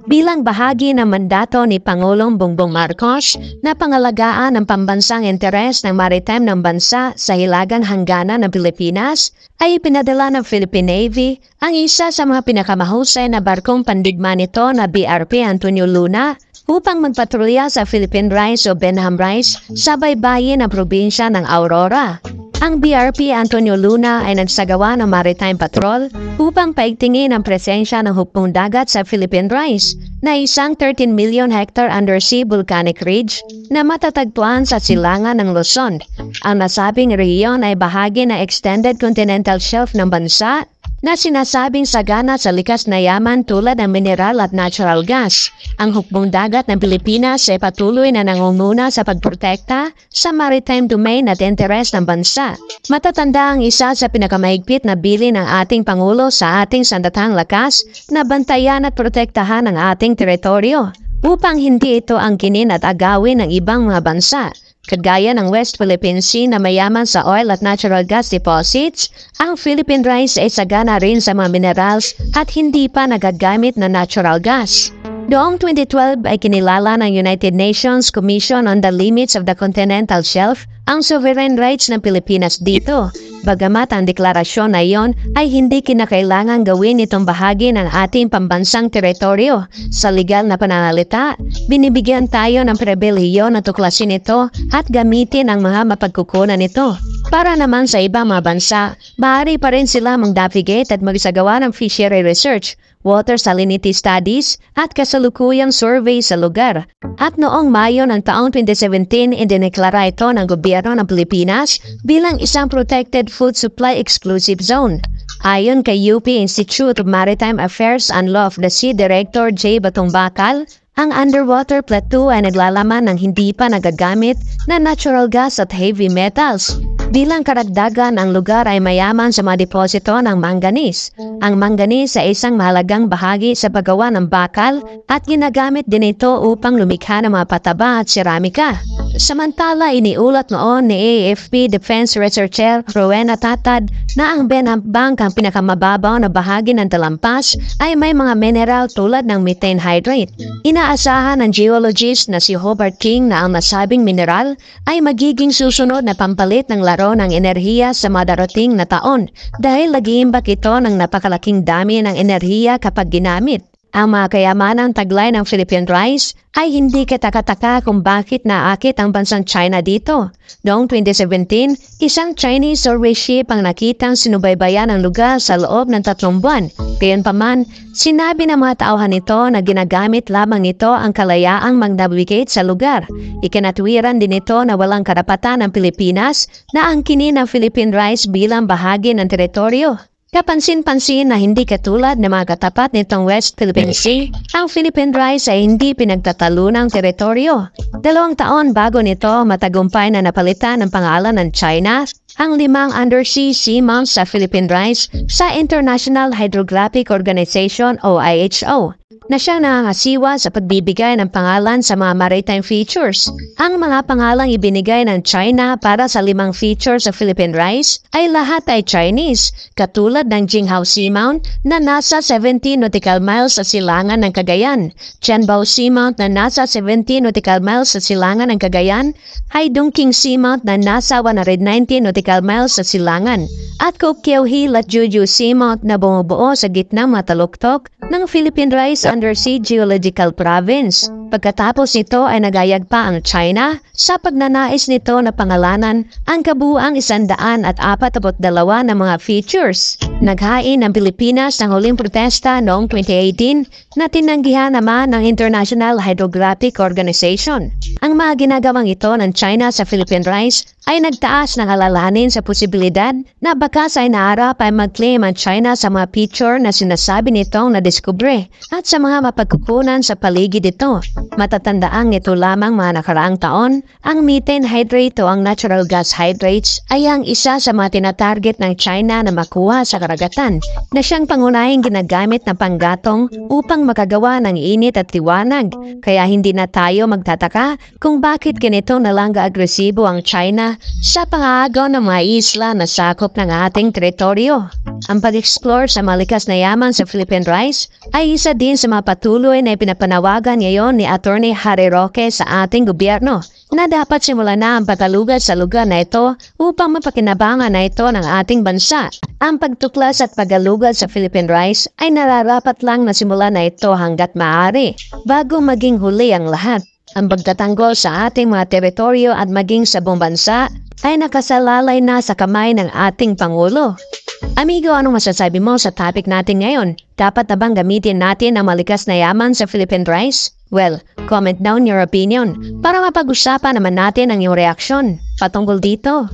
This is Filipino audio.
Bilang bahagi ng mandato ni Pangulong Bongbong Marcos na pangalagaan ang pambansang interes ng maritime ng bansa sa hilagang hangganan ng Pilipinas, ay pinadala ng Philippine Navy ang isa sa mga pinakamahusay na barkong pandigma nito na BRP Antonio Luna upang magpatrolya sa Philippine Rice o Benham Rice sa baybayin ng probinsya ng Aurora. Ang BRP Antonio Luna ay nagsagawa ng maritime patrol upang paigtingin ang presensya ng hukbong dagat sa Philippine Rice na isang 13 million hectare undersea volcanic ridge na matatagpuan sa silangan ng Luzon. Ang nasabing rehiyon ay bahagi ng extended continental shelf ng bansa na sinasabing sagana sa likas na yaman tulad ng mineral at natural gas. Ang hukbong dagat ng Pilipinas ay patuloy na nangunguna sa pagprotekta sa maritime domain at interes ng bansa. Matatanda ang isa sa pinakamahigpit na bilin ng ating Pangulo sa ating sandatahang lakas na bantayan at protektahan ang ating teritoryo upang hindi ito angkinin at agawin ng ibang mga bansa. Kagaya ng West Philippine Sea na mayaman sa oil at natural gas deposits, ang Philippine Rice ay sagana rin sa mga minerals at hindi pa nagagamit na natural gas. Noong 2012 ay kinilala ng United Nations Commission on the Limits of the Continental Shelf ang sovereign rights ng Pilipinas dito. Bagamat ang deklarasyon na iyon ay hindi kinakailangan gawin itong bahagi ng ating pambansang teritoryo. Sa legal na pananalita, binibigyan tayo ng pribilehiyo na tuklasin ito at gamitin ang mga mapagkukunan nito. Para naman sa ibang mga bansa, maaari pa rin sila mag-navigate at magsagawa ng fishery research, water salinity studies at kasalukuyang survey sa lugar. At noong Mayo ng taong 2017, idineklara ito ng gobyerno ng Pilipinas bilang isang protected food supply exclusive zone. Ayon kay UP Institute of Maritime Affairs and Law of the Sea Director J. Batong Bakal, ang underwater plateau ay naglalaman ng hindi pa nagagamit na natural gas at heavy metals. Bilang karagdagan, ang lugar ay mayaman sa mga deposito ng manganese. Ang manganese ay isang mahalagang bahagi sa paggawa ng bakal at ginagamit din ito upang lumikha ng mga pataba at seramika. Samantala, iniulat noon ni AFP Defense Researcher Rowena Tatad na ang Benham Bank, ang pinakamababaw na bahagi ng Talampas, ay may mga mineral tulad ng methane hydrate. Inaasahan ng geologist na si Hobart King na ang nasabing mineral ay magiging susunod na pampalit ng laro ng enerhiya sa madarating na taon dahil nag-iimbak ito ng napakalaking dami ng enerhiya kapag ginamit. Ang mga kayamanang taglay ng Philippine Rice ay hindi katakataka kung bakit naakit ang bansang China dito. Noong 2017, isang Chinese survey ship ang nakitang sinubaybayan ang lugar sa loob ng 3 buwan. Gayunpaman, sinabi ng mga tauhan nito na ginagamit lamang nito ang kalayaang mag-navigate sa lugar. Ikinatwiran din ito na walang karapatan ng Pilipinas na angkinin ang Philippine Rice bilang bahagi ng teritoryo. Kapansin-pansin na hindi katulad ng mga katapat nitong West Philippine Sea, ang Philippine Rice ay hindi pinagtatalunang teritoryo. 2 taon bago nito matagumpay na napalitan ng pangalan ng China ang 5 undersea seamounts sa Philippine Rice sa International Hydrographic Organization o IHO, na siya nangangasiwa sa pagbibigay ng pangalan sa mga maritime features. Ang mga pangalang ibinigay ng China para sa 5 features sa Philippine Rice ay lahat ay Chinese, katulad ng Jinghao Seamount na nasa 70 nautical miles sa silangan ng Cagayan, Tianbao Seamount na nasa 70 nautical miles sa silangan ng Cagayan, Haidongking Seamount na nasa 190 nautical miles sa silangan, at Kokyo Hill at Jeju Seamount na bumubuo sa gitnang mataluktok ng Philippine Rice Undersea Geological Province. Pagkatapos nito ay nagayag pa ang China sa pagnanais nito na pangalanan ang kabuuang 142 na mga features. Naghain ang Pilipinas ng huling protesta noong 2018 na tinanggihan naman ng International Hydrographic Organization. Ang mga ginagawang ito ng China sa Philippine Rice ay nagtaas ng alalahanin sa posibilidad na bakas ay naarap ay mag-claim ang China sa mga feature na sinasabi nitong nadiskubre at sa mga mapagkukunan sa paligid ito. Matatandaang ito lamang mga nakaraang taon, ang methane hydrate o ang natural gas hydrates ay ang isa sa mga tinatarget ng China na makuha sa karagatan na siyang pangunahing ginagamit na panggatong upang makagawa ng init at liwanag. Kaya hindi na tayo magtataka kung bakit ganito na lang agresibo ang China sa pangaagaw ng mga isla na sakop ng ating teritoryo. Ang pag-explore sa malikas na yaman sa Philippine Rice ay isa din sa mga patuloy na ipinapanawagan ngayon ni Attorney Harry Roque sa ating gobyerno na dapat simulan na ang pagkalugad sa lugar na ito upang mapakinabangan na ito ng ating bansa. Ang pagtuklas at pagkalugad sa Philippine Rice ay nararapat lang na simulan na ito hanggat maaari bago maging huli ang lahat. Ang pagtatanggol sa ating mga teritoryo at maging sa buong bansa ay nakasalalay na sa kamay ng ating Pangulo. Amigo, anong masasabi mo sa topic natin ngayon? Dapat na bang gamitin natin ang malikas na yaman sa Philippine Rice? Well, comment down your opinion para mapag-usapan naman natin ang iyong reaksyon patungkol dito.